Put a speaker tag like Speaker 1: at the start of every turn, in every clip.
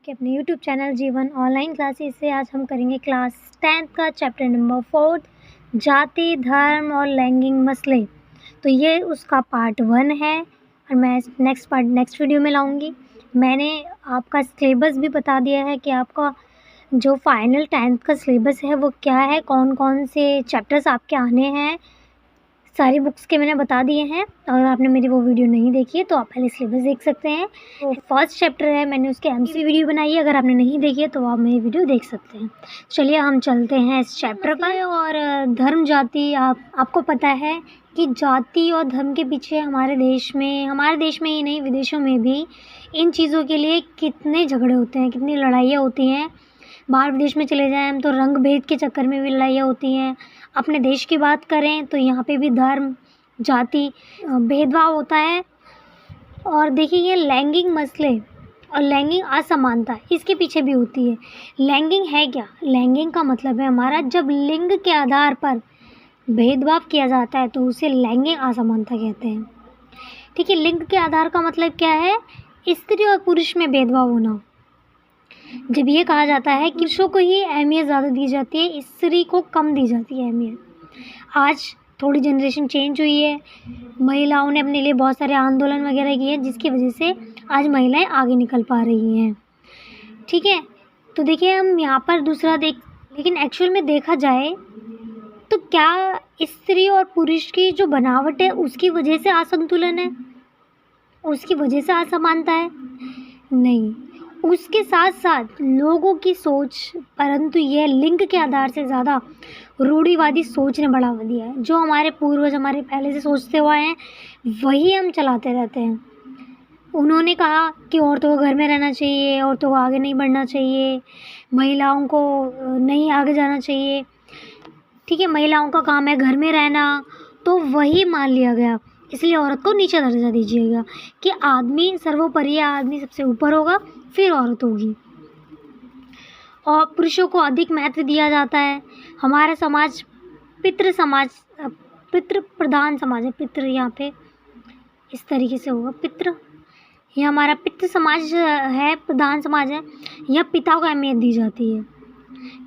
Speaker 1: आपके अपने YouTube channel जीवन ऑनलाइन क्लासेस से। आज हम करेंगे क्लास 10th का चैप्टर नंबर 4 जाति, धर्म और लैंगिक मसले। तो ये उसका पार्ट 1 है और मैं नेक्स्ट पार्ट नेक्स्ट वीडियो में लाऊंगी। मैंने आपका सिलेबस भी बता दिया है कि आपका जो फाइनल 10th का सिलेबस है वो क्या है, कौन कौन से चैप्टर्स आपके आने हैं, सारी बुक्स के मैंने बता दिए हैं। अगर आपने मेरी वो वीडियो नहीं देखी है तो आप पहले सिलेबस देख सकते हैं। तो फर्स्ट चैप्टर है, मैंने उसके एमसी वीडियो बनाई है, अगर आपने नहीं देखी है तो आप मेरी वीडियो देख सकते हैं। चलिए हम चलते हैं इस चैप्टर पर। और धर्म जाति, आपको पता है कि जाति और धर्म के पीछे हमारे देश में ही नहीं विदेशों में भी इन चीज़ों के लिए कितने झगड़े होते हैं, कितनी लड़ाइयाँ होती हैं। बाहर विदेश में चले जाएं हम तो रंग भेद के चक्कर में भी लड़ाइयाँ होती हैं। अपने देश की बात करें तो यहाँ पे भी धर्म जाति भेदभाव होता है। और देखिए ये लैंगिक मसले और लैंगिक असमानता इसके पीछे भी होती है। लैंगिक है क्या? लैंगिक का मतलब है हमारा जब लिंग के आधार पर भेदभाव किया जाता है तो उसे लैंगिक असमानता कहते हैं। ठीक है, लिंग के आधार का मतलब क्या है? स्त्री और पुरुष में भेदभाव होना। जब ये कहा जाता है कि पुरुषों को ही अहमियत ज़्यादा दी जाती है, स्त्री को कम दी जाती है अहमियत। आज थोड़ी जनरेशन चेंज हुई है, महिलाओं ने अपने लिए बहुत सारे आंदोलन वगैरह किए हैं जिसकी वजह से आज महिलाएं आगे निकल पा रही हैं। ठीक है, तो देखिए हम यहाँ पर दूसरा लेकिन एक्चुअल में देखा जाए तो क्या स्त्री और पुरुष की जो बनावट है उसकी वजह से असंतुलन है, उसकी वजह से असमानता है? नहीं, उसके साथ साथ लोगों की सोच, परंतु यह लिंग के आधार से ज़्यादा रूढ़िवादी सोच ने बढ़ावा दिया है। जो हमारे पूर्वज हमारे पहले से सोचते हुए हैं वही हम चलाते रहते हैं। उन्होंने कहा कि औरतों को घर में रहना चाहिए, औरतों को आगे नहीं बढ़ना चाहिए, महिलाओं को नहीं आगे जाना चाहिए। ठीक है, महिलाओं का काम है घर में रहना, तो वही मान लिया गया। इसलिए औरत को नीचा दर्जा दीजिएगा कि आदमी सर्वोपरि है, आदमी सबसे ऊपर होगा, फिर औरत होगी। और पुरुषों को अधिक महत्व दिया जाता है। हमारा समाज पितृ प्रधान समाज है। पितृ यहाँ पे इस तरीके से होगा, पितृ, ये हमारा पितृ समाज है, प्रधान समाज है। यह पिता को अहमियत दी जाती है।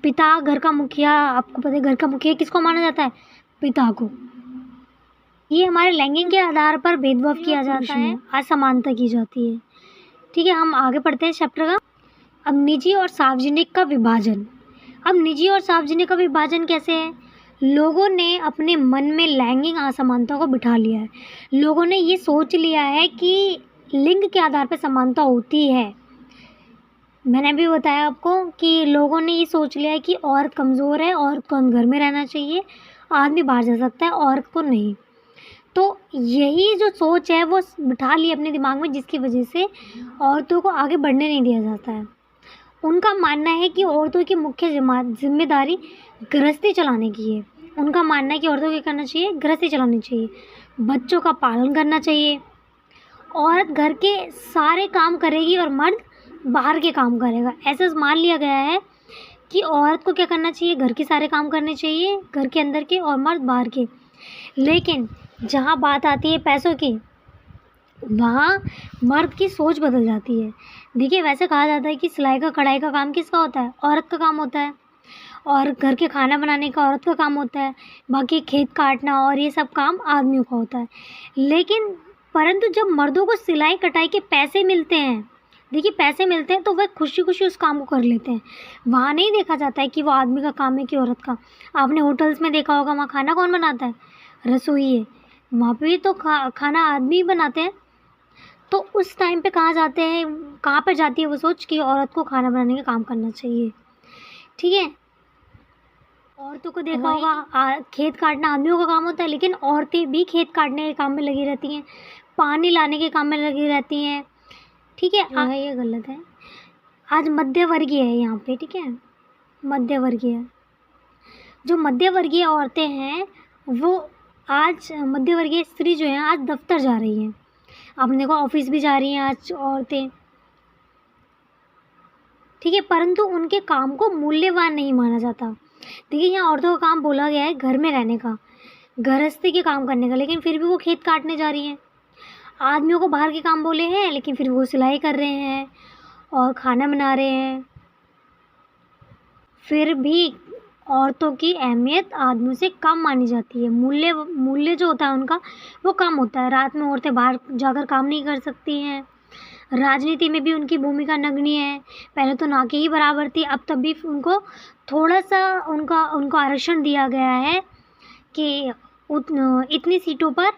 Speaker 1: पिता घर का मुखिया, आपको पता है घर का मुखिया किसको माना जाता है? पिता को। ये हमारे लैंगिक के आधार पर भेदभाव किया जाता है, असमानता की जाती है। ठीक है, हम आगे पढ़ते हैं चैप्टर का। अब निजी और सार्वजनिक का विभाजन। अब निजी और सार्वजनिक का विभाजन कैसे है? लोगों ने अपने मन में लैंगिक असमानता को बिठा लिया है। लोगों ने ये सोच लिया है कि लिंग के आधार पर समानता होती है। मैंने भी बताया आपको कि लोगों ने ये सोच लिया है कि औरत कमज़ोर है, औरत को घर में रहना चाहिए, आदमी बाहर जा सकता है, औरत को नहीं। तो यही जो सोच है वो बिठा ली अपने दिमाग में, जिसकी वजह से औरतों को आगे बढ़ने नहीं दिया जाता है। उनका मानना है कि औरतों की मुख्य जिम्मेदारी गृहस्थी चलाने की है। उनका मानना है कि औरतों को क्या करना चाहिए? गृहस्थी चलानी चाहिए, बच्चों का पालन करना चाहिए। औरत घर के सारे काम करेगी और मर्द बाहर के काम करेगा। ऐसा मान लिया गया है कि औरत को क्या करना चाहिए? घर के सारे काम करने चाहिए, घर के अंदर के, और मर्द बाहर के। लेकिन जहाँ बात आती है पैसों की, वहाँ मर्द की सोच बदल जाती है। देखिए, वैसे कहा जाता है कि सिलाई का कढ़ाई का काम किसका होता है? औरत का काम होता है। और घर के खाना बनाने का औरत का काम होता है। बाकी खेत काटना और ये सब काम आदमियों का होता है। लेकिन परंतु जब मर्दों को सिलाई कटाई के पैसे मिलते हैं, देखिए पैसे मिलते हैं, तो वह खुशी खुशी उस काम को कर लेते हैं। वहाँ नहीं देखा जाता है कि वो आदमी का काम है कि औरत का। आपने होटल्स में देखा होगा, वहाँ खाना कौन बनाता है? रसोई है। वहाँ पे भी तो खाना आदमी बनाते हैं। तो उस टाइम पे कहाँ पर जाती है वो सोच कि औरत को खाना बनाने का काम करना चाहिए। ठीक है, औरतों को देखा होगा खेत काटना आदमियों का काम होता है, लेकिन औरतें भी खेत काटने के काम में लगी रहती हैं, पानी लाने के काम में लगी रहती हैं। ठीक है, ये गलत है। आज मध्यवर्गीय है यहाँ पे। ठीक है, मध्यवर्गीय, जो मध्यवर्गीय औरतें हैं वो आज मध्यवर्गीय स्त्री जो है आज दफ्तर जा रही हैं। आपने देखो ऑफिस भी जा रही हैं आज औरतें। ठीक है, परंतु उनके काम को मूल्यवान नहीं माना जाता। देखिए, यहाँ औरतों का काम बोला गया है घर में रहने का, गृहस्थी के काम करने का, लेकिन फिर भी वो खेत काटने जा रही हैं। आदमियों को बाहर के काम बोले हैं, लेकिन फिर वो सिलाई कर रहे हैं। और खाना बना रहे हैं, फिर भी औरतों की अहमियत आदमियों से कम मानी जाती है। मूल्य जो होता है उनका वो कम होता है। रात में औरतें बाहर जाकर काम नहीं कर सकती हैं। राजनीति में भी उनकी भूमिका नगण्य है। पहले तो ना के ही बराबर थी, अब तब भी उनको थोड़ा-सा उनको आरक्षण दिया गया है कि इतनी सीटों पर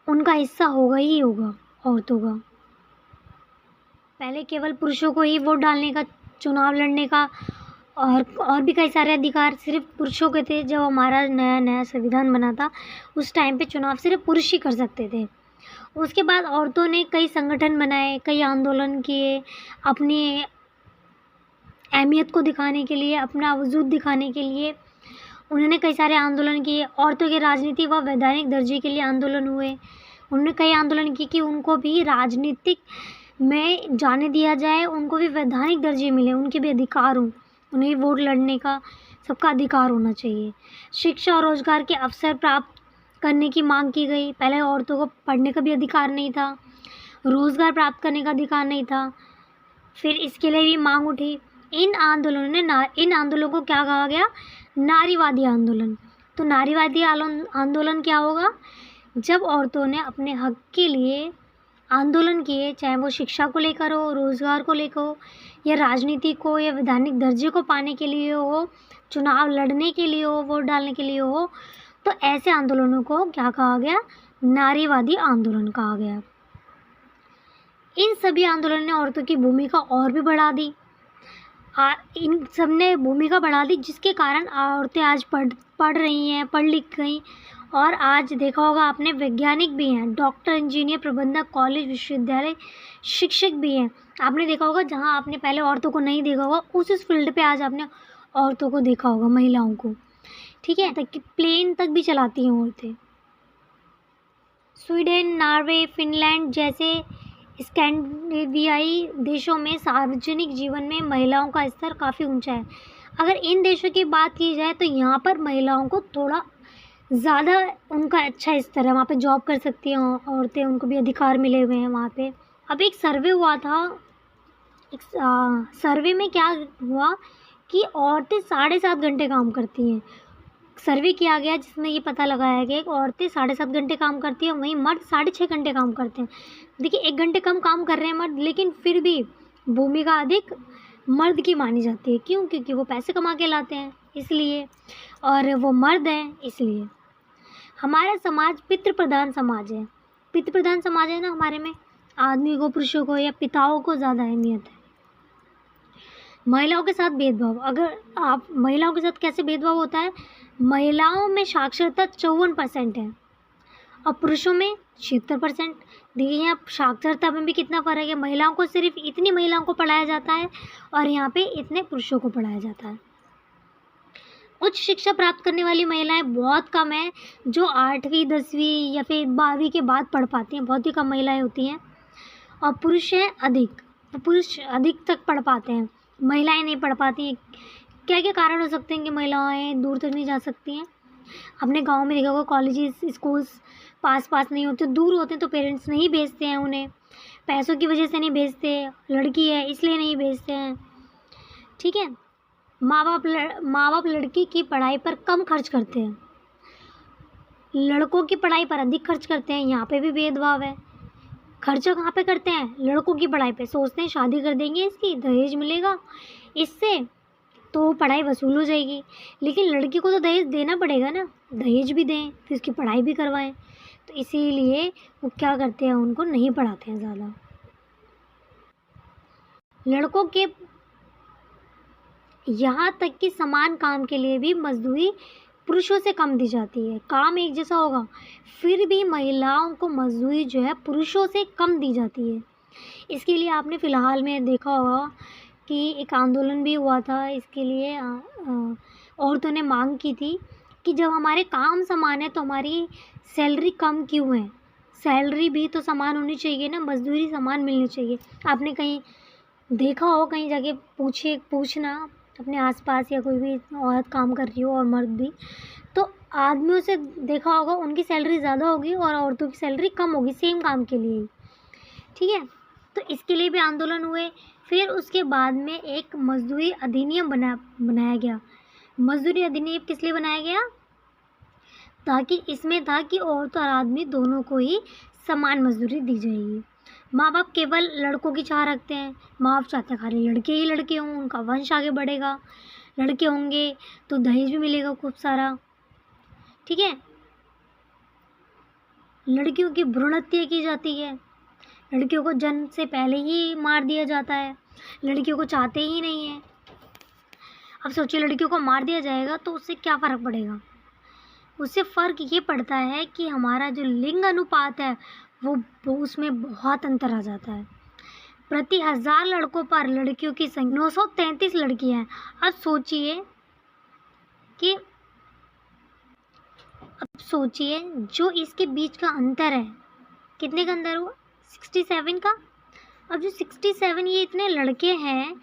Speaker 1: उनका हिस्सा होगा ही होगा औरतों का। पहले केवल पुरुषों को ही वोट डालने का, चुनाव लड़ने का और भी कई सारे अधिकार सिर्फ पुरुषों के थे। जब हमारा नया संविधान बना था उस टाइम पे चुनाव सिर्फ पुरुष ही कर सकते थे। उसके बाद औरतों ने कई संगठन बनाए, कई आंदोलन किए, अपनी अहमियत को दिखाने के लिए, अपना वजूद दिखाने के लिए उन्होंने कई सारे आंदोलन किए। औरतों के राजनीतिक व वैधानिक दर्जे के लिए आंदोलन हुए। उन्होंने कई आंदोलन किए कि उनको भी राजनीतिक में जाने दिया जाए, उनको भी वैधानिक दर्जे मिले, उनके भी अधिकार हों, उन्हें वोट लड़ने का सबका अधिकार होना चाहिए। शिक्षा और रोजगार के अवसर प्राप्त करने की मांग की गई। पहले औरतों को पढ़ने का भी अधिकार नहीं था, रोजगार प्राप्त करने का अधिकार नहीं था, फिर इसके लिए भी मांग उठी। इन आंदोलनों को क्या कहा गया? नारीवादी आंदोलन। तो नारीवादी आंदोलन क्या होगा? जब औरतों ने अपने हक के लिए आंदोलन किए, चाहे वो शिक्षा को लेकर हो, रोजगार को लेकर हो, या राजनीति को या वैधानिक दर्जे को पाने के लिए हो, चुनाव लड़ने के लिए हो, वोट डालने के लिए हो, तो ऐसे आंदोलनों को क्या कहा गया? नारीवादी आंदोलन कहा गया। इन सभी आंदोलनों ने औरतों की भूमिका और भी बढ़ा दी। इन सब ने भूमिका बढ़ा दी, जिसके कारण औरतें आज पढ़ रही हैं, पढ़ लिख गई, और आज देखा होगा आपने वैज्ञानिक भी हैं, डॉक्टर, इंजीनियर, प्रबंधक, कॉलेज, विश्वविद्यालय, शिक्षक भी हैं। आपने देखा होगा जहां आपने पहले औरतों को नहीं देखा होगा, उस फील्ड पे आज आपने औरतों को देखा होगा, महिलाओं को। ठीक है, तक कि प्लेन तक भी चलाती हैं औरतें। स्वीडन, नॉर्वे, फिनलैंड जैसे स्कैंडिनेवियाई देशों में सार्वजनिक जीवन में महिलाओं का स्तर काफ़ी ऊंचा है। अगर इन देशों की बात की जाए तो यहाँ पर महिलाओं को थोड़ा ज़्यादा उनका अच्छा स्तर है। वहाँ पे जॉब कर सकती हैं औरतें, उनको भी अधिकार मिले हुए हैं वहाँ पे। अब एक सर्वे हुआ था, एक सर्वे में क्या हुआ कि औरतें 7.5 घंटे काम करती हैं। सर्वे किया गया जिसमें ये पता लगाया गया कि औरतें 7.5 घंटे काम करती हैं, वहीं मर्द 6.5 घंटे काम करते हैं। देखिए 1 घंटे कम काम कर रहे हैं मर्द, लेकिन फिर भी भूमिका अधिक मर्द की मानी जाती है। क्यों? क्योंकि वो पैसे कमा के लाते हैं इसलिए, और वो मर्द हैं इसलिए। हमारा समाज पितृ प्रधान समाज है। पितृ प्रधान समाज है ना, हमारे में आदमी को, पुरुषों को या पिताओं को ज़्यादा अहमियत है। महिलाओं के साथ भेदभाव, अगर आप महिलाओं के साथ कैसे भेदभाव होता है? महिलाओं में साक्षरता 54% है और पुरुषों में 76%। देखिए यहाँ साक्षरता में भी कितना फ़र्क है। महिलाओं को सिर्फ इतनी महिलाओं को पढ़ाया जाता है और यहाँ पे इतने पुरुषों को पढ़ाया जाता है। उच्च शिक्षा प्राप्त करने वाली महिलाएं बहुत कम हैं, जो 8वीं 10वीं या फिर 12वीं के बाद पढ़ पाती हैं। बहुत ही कम महिलाएं होती हैं, और पुरुष हैं अधिक, तो पुरुष अधिक तक पढ़ पाते हैं, महिलाएं नहीं पढ़ पाती हैं। क्या क्या कारण हो सकते हैं कि महिलाएं दूर तक नहीं जा सकती हैं? अपने गांव में देखा होगा कॉलेजेस, स्कूल्स पास नहीं होते, दूर होते हैं, तो पेरेंट्स नहीं भेजते हैं उन्हें, पैसों की वजह से नहीं भेजते, लड़की है इसलिए नहीं भेजते हैं। ठीक है, माँ बाप लड़की की पढ़ाई पर कम खर्च करते हैं, लड़कों की पढ़ाई पर अधिक खर्च करते हैं। यहाँ पे भी भेदभाव है। खर्चा कहाँ पे करते हैं? लड़कों की पढ़ाई पे। सोचते हैं शादी कर देंगे, इसकी दहेज मिलेगा इससे तो पढ़ाई वसूल हो जाएगी, लेकिन लड़की को तो दहेज देना पड़ेगा ना, दहेज भी दें फिर उसकी पढ़ाई भी करवाएं। तो इसीलिए वो क्या करते हैं, उनको नहीं पढ़ाते हैं ज़्यादा। लड़कों के यहाँ तक कि समान काम के लिए भी मजदूरी पुरुषों से कम दी जाती है। काम एक जैसा होगा, फिर भी महिलाओं को मजदूरी जो है पुरुषों से कम दी जाती है। इसके लिए आपने फ़िलहाल में देखा होगा कि एक आंदोलन भी हुआ था। इसके लिए औरतों ने मांग की थी कि जब हमारे काम समान है तो हमारी सैलरी कम क्यों है? सैलरी भी तो समान होनी चाहिए ना, मजदूरी समान मिलनी चाहिए। आपने कहीं देखा हो, कहीं जाके पूछना अपने आसपास, या कोई भी औरत काम कर रही हो और मर्द भी, तो आदमियों से देखा होगा उनकी सैलरी ज़्यादा होगी और औरतों की सैलरी कम होगी सेम काम के लिए। ठीक है, तो इसके लिए भी आंदोलन हुए। फिर उसके बाद में एक मजदूरी अधिनियम बनाया गया। मजदूरी अधिनियम किस लिए बनाया गया? ताकि इसमें था कि औरत और आदमी दोनों को ही समान मजदूरी दी जाएगी। माँ बाप केवल लड़कों की चाह रखते हैं, माँ बाप चाहते हैं खाली लड़के ही लड़के हों, उनका वंश आगे बढ़ेगा। लड़के होंगे तो दहेज भी मिलेगा खूब सारा, ठीक है। लड़कियों की भ्रूण हत्या की जाती है, लड़कियों को जन्म से पहले ही मार दिया जाता है, लड़कियों को चाहते ही नहीं है। अब सोचिए लड़कियों को मार दिया जाएगा तो उससे क्या फ़र्क पड़ेगा? उससे फ़र्क ये पड़ता है कि हमारा जो लिंग अनुपात है वो उसमें बहुत अंतर आ जाता है। प्रति 1000 लड़कों पर लड़कियों की संख्या 933 लड़कियां हैं। अब सोचिए जो इसके बीच का अंतर है, कितने का अंतर हुआ? 67 का। अब जो 67 ये इतने लड़के हैं,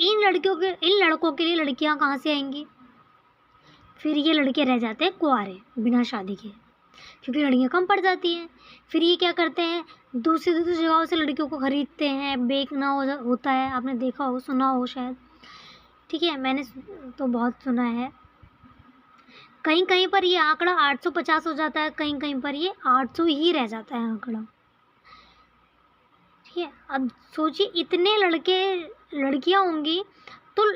Speaker 1: इन लड़कों के लिए लड़कियां कहाँ से आएंगी? फिर ये लड़के रह जाते हैं कुंवारे बिना शादी के, क्योंकि लड़कियां कम पड़ जाती हैं। फिर ये क्या करते हैं, दूसरी जगहों से लड़कियों को खरीदते हैं, बेचना होता है। आपने देखा हो, सुना हो शायद, ठीक है। मैंने तो बहुत सुना है। कहीं कहीं पर ये आंकड़ा 850 हो जाता है, कहीं कहीं पर ये 800 ही रह जाता है आंकड़ा, ठीक है। अब सोचिए इतने लड़कियां होंगी तो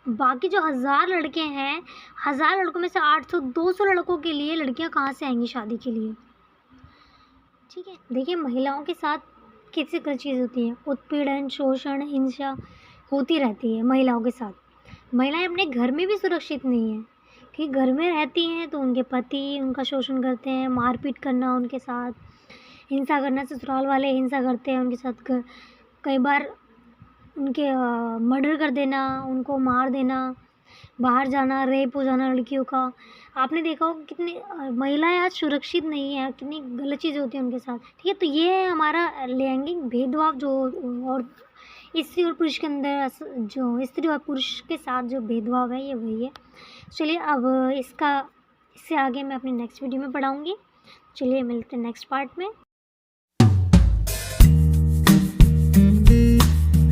Speaker 1: बाकी जो 1000 लड़के हैं, 1000 लड़कों में से 800-200 लड़कों के लिए लड़कियां कहाँ से आएंगी शादी के लिए, ठीक है। देखिए महिलाओं के साथ किसी कर चीज़ होती है, उत्पीड़न, शोषण, हिंसा होती रहती है महिलाओं के साथ। महिलाएं अपने घर में भी सुरक्षित नहीं है, कि घर में रहती हैं तो उनके पति उनका शोषण करते हैं, मारपीट करना उनके साथ, हिंसा करना, ससुराल वाले हिंसा करते हैं उनके साथ, कई बार उनके मर्डर कर देना, उनको मार देना, बाहर जाना, रेप हो जाना लड़कियों का। आपने देखा हो कितनी महिलाएं आज सुरक्षित नहीं है, कितनी गलत चीज़ें होती हैं उनके साथ, ठीक है। तो ये है हमारा लैंगिक भेदभाव जो, और स्त्री और पुरुष के अंदर जो स्त्री और पुरुष के साथ जो भेदभाव है ये वही है। चलिए अब इससे आगे मैं अपनी नेक्स्ट वीडियो में पढ़ाऊँगी। चलिए मिलते हैं नेक्स्ट पार्ट में।